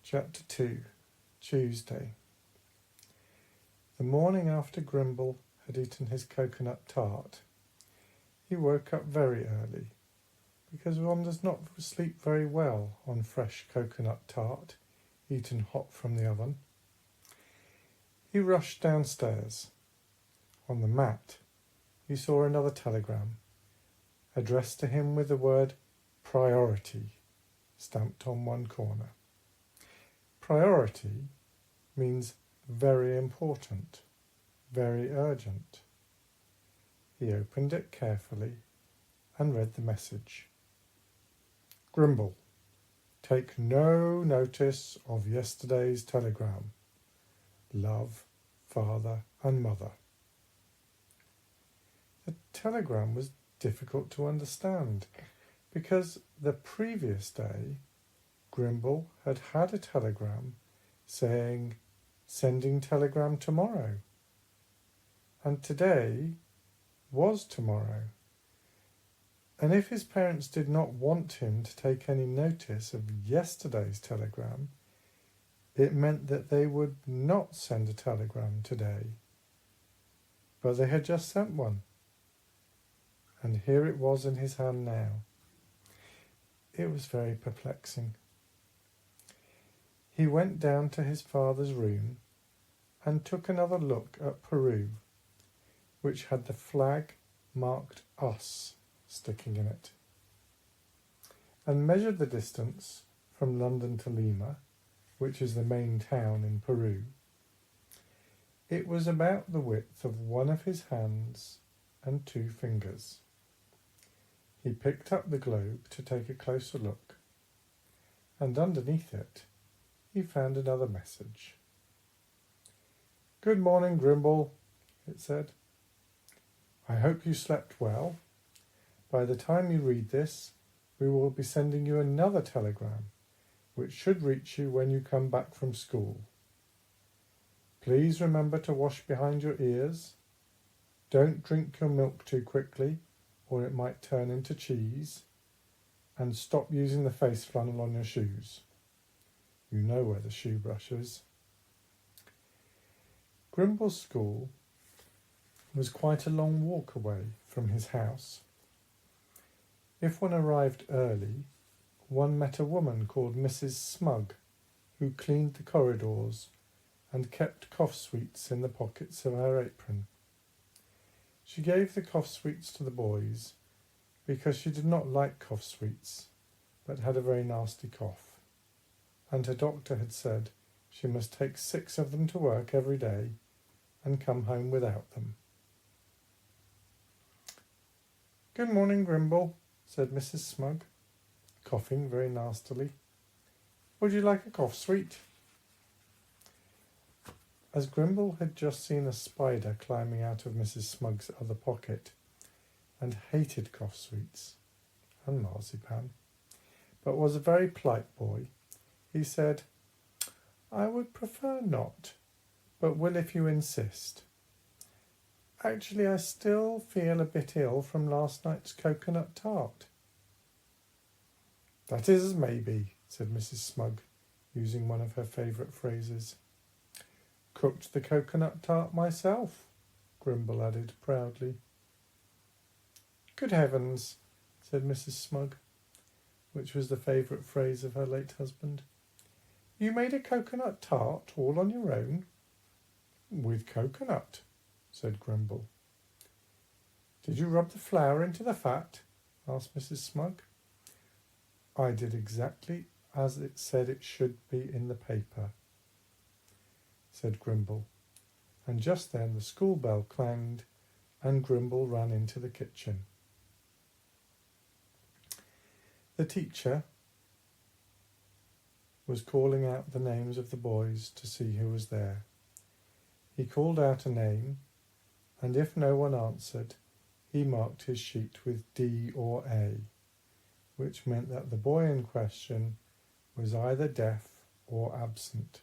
Chapter 2, Tuesday. The morning after Grimble had eaten his coconut tart, he woke up very early, because one does not sleep very well on fresh coconut tart, eaten hot from the oven. He rushed downstairs. On the mat, he saw another telegram, addressed to him with the word priority stamped on one corner. Priority means very important, very urgent. He opened it carefully and read the message. Grimble, take no notice of yesterday's telegram. Love, Father and Mother. The telegram was difficult to understand because the previous day Grimble had had a telegram saying, sending telegram tomorrow. And today was tomorrow. And if his parents did not want him to take any notice of yesterday's telegram, it meant that they would not send a telegram today. But they had just sent one. And here it was in his hand now. It was very perplexing. He went down to his father's room and took another look at Peru, which had the flag marked US sticking in it, and measured the distance from London to Lima, which is the main town in Peru. It was about the width of one of his hands and 2 fingers. He picked up the globe to take a closer look, and underneath it he found another message. Good morning, Grimble, it said. I hope you slept well. By the time you read this, we will be sending you another telegram, which should reach you when you come back from school. Please remember to wash behind your ears. Don't drink your milk too quickly, or it might turn into cheese. And stop using the face flannel on your shoes. You know where the shoe brush is. Grimble's school was quite a long walk away from his house. If one arrived early, one met a woman called Mrs. Smug, who cleaned the corridors and kept cough sweets in the pockets of her apron. She gave the cough sweets to the boys because she did not like cough sweets, but had a very nasty cough. And her doctor had said she must take 6 of them to work every day and come home without them. Good morning, Grimble, said Mrs. Smug, coughing very nastily. Would you like a cough sweet? As Grimble had just seen a spider climbing out of Mrs. Smug's other pocket and hated cough sweets and marzipan, but was a very polite boy, he said, I would prefer not, but will if you insist. Actually, I still feel a bit ill from last night's coconut tart. That is as may be, said Mrs. Smug, using one of her favourite phrases. Cooked the coconut tart myself, Grimble added proudly. Good heavens, said Mrs. Smug, which was the favourite phrase of her late husband. You made a coconut tart all on your own? With coconut, said Grimble. Did you rub the flour into the fat? Asked Mrs. Smug. I did exactly as it said it should be in the paper, said Grimble, and just then the school bell clanged and Grimble ran into the kitchen. The teacher was calling out the names of the boys to see who was there. He called out a name, and if no one answered, he marked his sheet with D or A, which meant that the boy in question was either deaf or absent.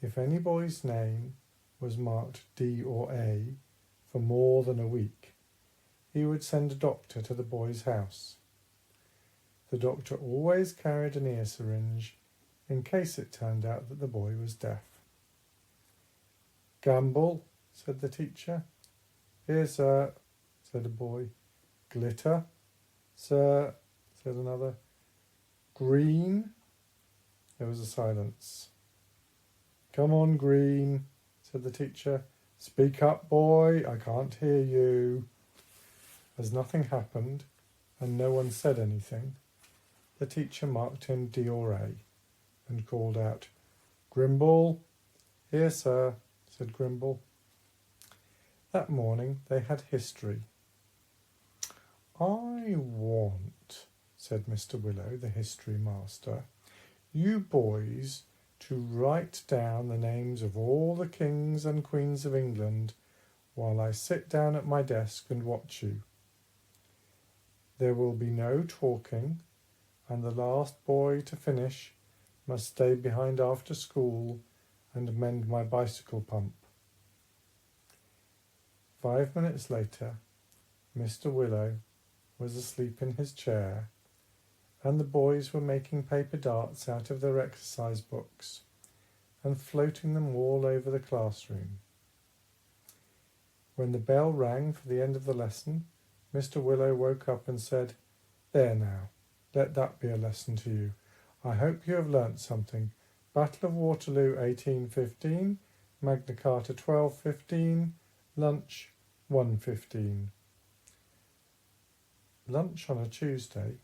If any boy's name was marked D or A for more than a week, he would send a doctor to the boy's house. The doctor always carried an ear syringe in case it turned out that the boy was deaf. Gamble, said the teacher. Here, sir, said a boy. Glitter, sir, said another. Green. There was a silence. Come on, Green, said the teacher. Speak up, boy, I can't hear you. As nothing happened, and no one said anything, the teacher marked him D or A and called out, Grimble. Here, sir, said Grimble. That morning they had history. I want, said Mr. Willow, the history master, you boys to write down the names of all the kings and queens of England while I sit down at my desk and watch you. There will be no talking, and the last boy to finish must stay behind after school and mend my bicycle pump. 5 minutes later, Mr. Willow was asleep in his chair, and the boys were making paper darts out of their exercise books and floating them all over the classroom. When the bell rang for the end of the lesson, Mr. Willow woke up and said, There now, let that be a lesson to you. I hope you have learnt something. Battle of Waterloo 1815, Magna Carta 1215, lunch 1:15. Lunch on a Tuesday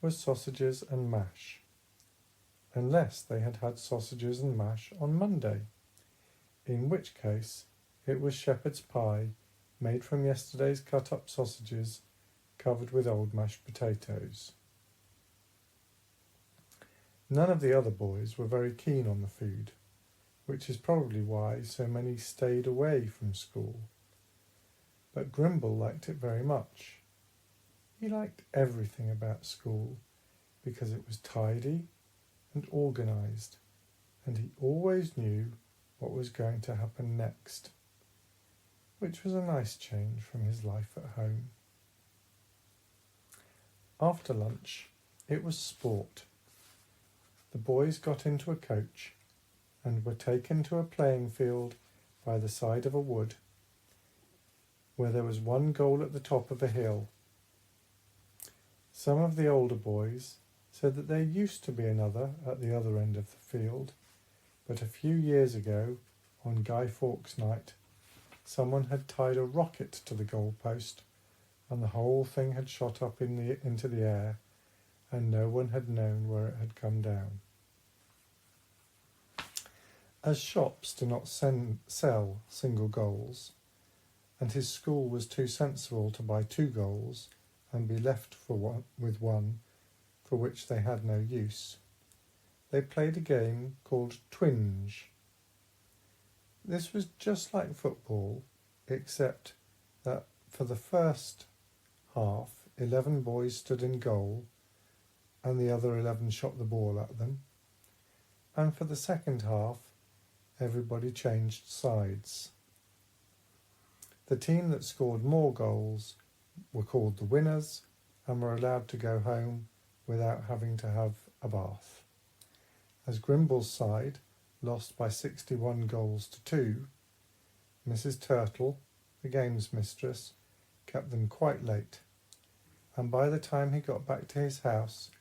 was sausages and mash, unless they had had sausages and mash on Monday, in which case it was shepherd's pie made from yesterday's cut-up sausages covered with old mashed potatoes. None of the other boys were very keen on the food, which is probably why so many stayed away from school. But Grimble liked it very much. He liked everything about school because it was tidy and organised, and he always knew what was going to happen next, which was a nice change from his life at home. After lunch, it was sport. The boys got into a coach and were taken to a playing field by the side of a wood, where there was one goal at the top of a hill. Some of the older boys said that there used to be another at the other end of the field, but a few years ago, on Guy Fawkes night, someone had tied a rocket to the goalpost, and the whole thing had shot up into the air, and no one had known where it had come down. As shops do not sell single goals, and his school was too sensible to buy 2 goals and be left with one for which they had no use, they played a game called twinge. This was just like football, except that for the first half, 11 boys stood in goal and the other 11 shot the ball at them, and for the second half, everybody changed sides. The team that scored more goals were called the winners and were allowed to go home without having to have a bath. As Grimble's side lost by 61 goals to 2, Mrs. Turtle, the games mistress, kept them quite late, and by the time he got back to his house,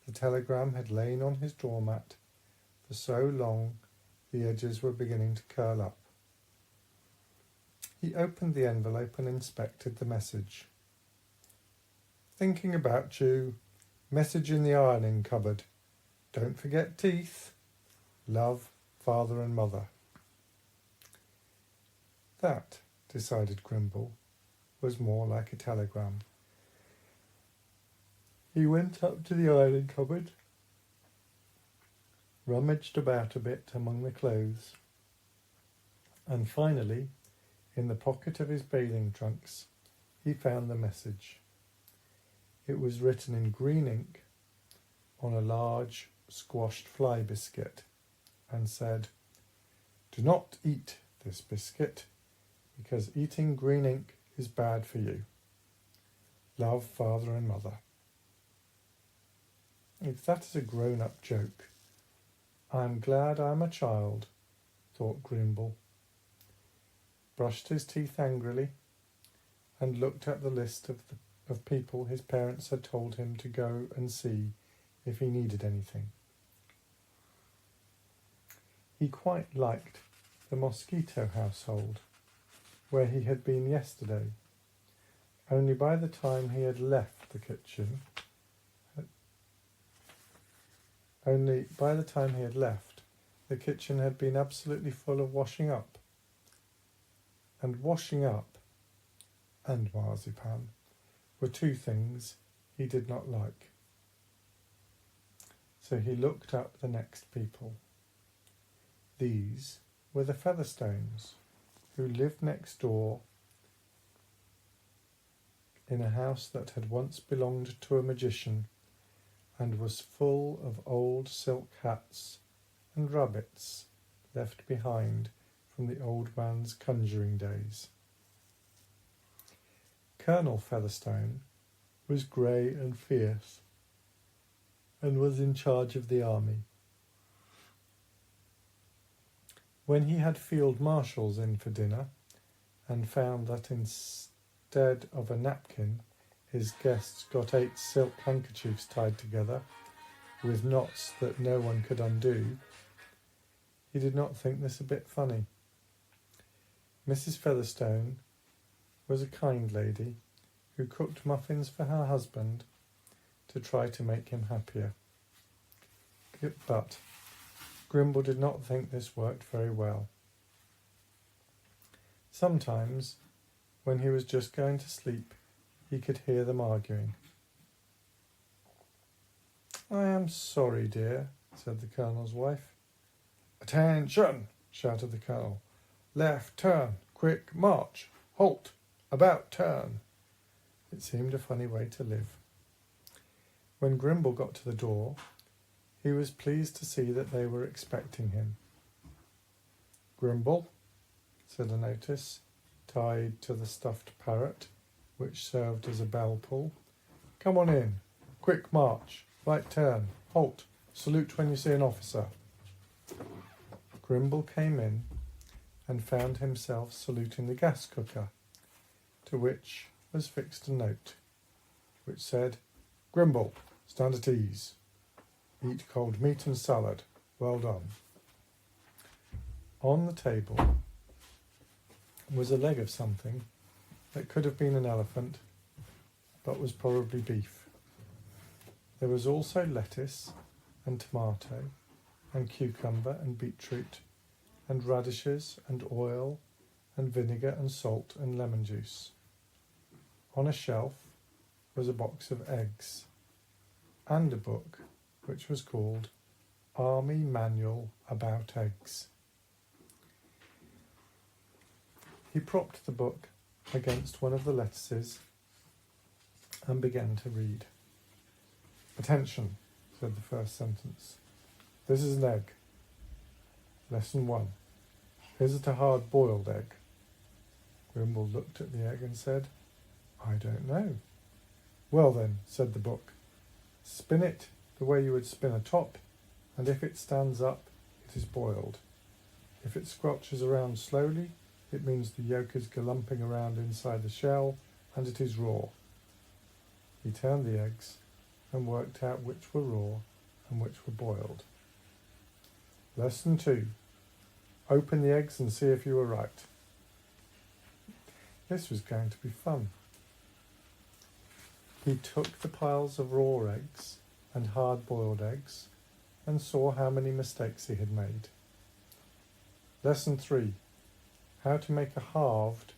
the telegram had lain on his doormat for so long the edges were beginning to curl up. He opened the envelope and inspected the message. Thinking about you. Message in the ironing cupboard. Don't forget teeth. Love, Father and Mother. That, decided Grimble, was more like a telegram. He went up to the ironing cupboard, rummaged about a bit among the clothes, and finally, in the pocket of his bathing trunks, he found the message. It was written in green ink on a large squashed fly biscuit and said, "Do not eat this biscuit because eating green ink is bad for you. Love, Father and Mother." If that is a grown-up joke, I'm glad I'm a child, thought Grimble, brushed his teeth angrily, and looked at the list of people his parents had told him to go and see if he needed anything. He quite liked the mosquito household, where he had been yesterday, only by the time he had left the kitchen, the kitchen had been absolutely full of washing up. And washing up and marzipan were two things he did not like. So he looked up the next people. These were the Featherstones, who lived next door in a house that had once belonged to a magician and was full of old silk hats and rabbits left behind from the old man's conjuring days. Colonel Featherstone was grey and fierce and was in charge of the army. When he had field marshals in for dinner and found that instead of a napkin his guests got 8 silk handkerchiefs tied together with knots that no one could undo, he did not think this a bit funny. Mrs. Featherstone was a kind lady who cooked muffins for her husband to try to make him happier. But Grimble did not think this worked very well. Sometimes, when he was just going to sleep, he could hear them arguing. "I am sorry, dear," said the Colonel's wife. "Attention!" shouted the Colonel. "Left turn, quick march, halt, about turn." It seemed a funny way to live. When Grimble got to the door, he was pleased to see that they were expecting him. "Grimble," said a notice, tied to the stuffed parrot, which served as a bell pull. "Come on in. Quick march, right turn, halt, salute when you see an officer." Grimble came in and found himself saluting the gas cooker, to which was fixed a note, which said, "Grimble, stand at ease. Eat cold meat and salad. Well done." On the table was a leg of something that could have been an elephant, but was probably beef. There was also lettuce and tomato and cucumber and beetroot and radishes and oil and vinegar and salt and lemon juice. On a shelf was a box of eggs and a book which was called Army Manual About Eggs. He propped the book against one of the lettuces and began to read. "Attention," said the first sentence. "This is an egg. Lesson 1. Is it a hard-boiled egg?" Grimble looked at the egg and said, "I don't know." "Well then," said the book, "spin it the way you would spin a top, and if it stands up, it is boiled. If it squelches around slowly, it means the yolk is galumping around inside the shell, and it is raw." He turned the eggs and worked out which were raw and which were boiled. Lesson 2. Open the eggs and see if you were right. This was going to be fun. He took the piles of raw eggs and hard-boiled eggs and saw how many mistakes he had made. Lesson 3. How to make a halved,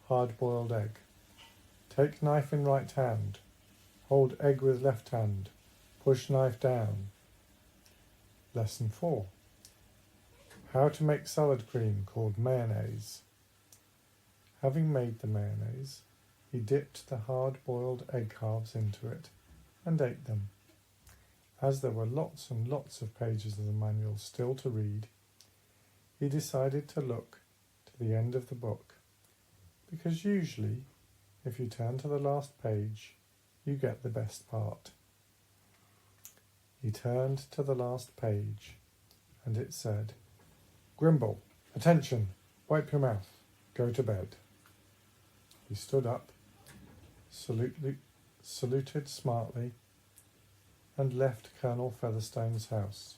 hard-boiled egg. Take knife in right hand. Hold egg with left hand. Push knife down. Lesson 4. How to make salad cream called mayonnaise. Having made the mayonnaise, he dipped the hard-boiled egg halves into it and ate them. As there were lots and lots of pages of the manual still to read, he decided to look to the end of the book, because usually, if you turn to the last page, you get the best part. He turned to the last page and it said, "Grimble, attention, wipe your mouth, go to bed." He stood up, saluted smartly, and left Colonel Featherstone's house.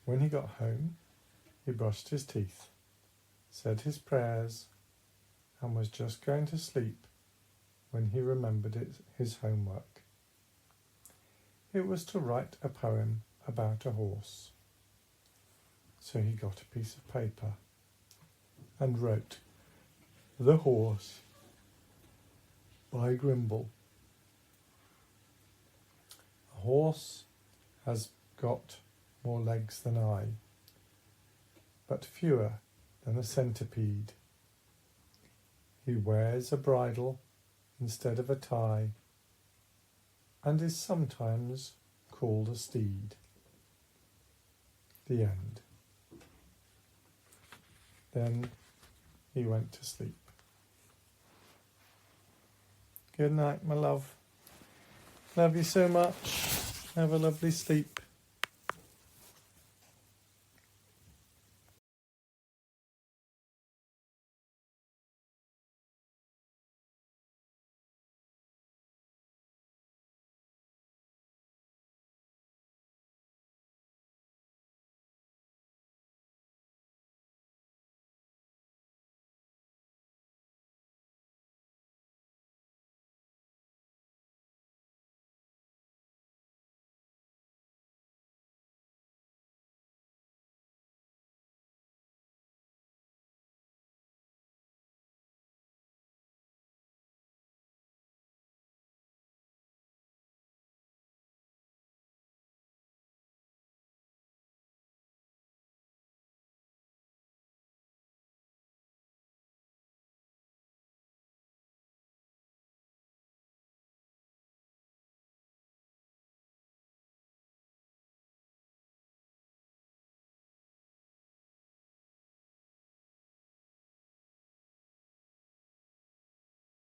When he got home, he brushed his teeth, said his prayers, and was just going to sleep when he remembered his homework. It was to write a poem about a horse. So he got a piece of paper and wrote, "The Horse" by Grimble. A horse has got more legs than I, but fewer than a centipede. He wears a bridle instead of a tie, and is sometimes called a steed. The end. Then he went to sleep. Good night, my love. Love you so much. Have a lovely sleep.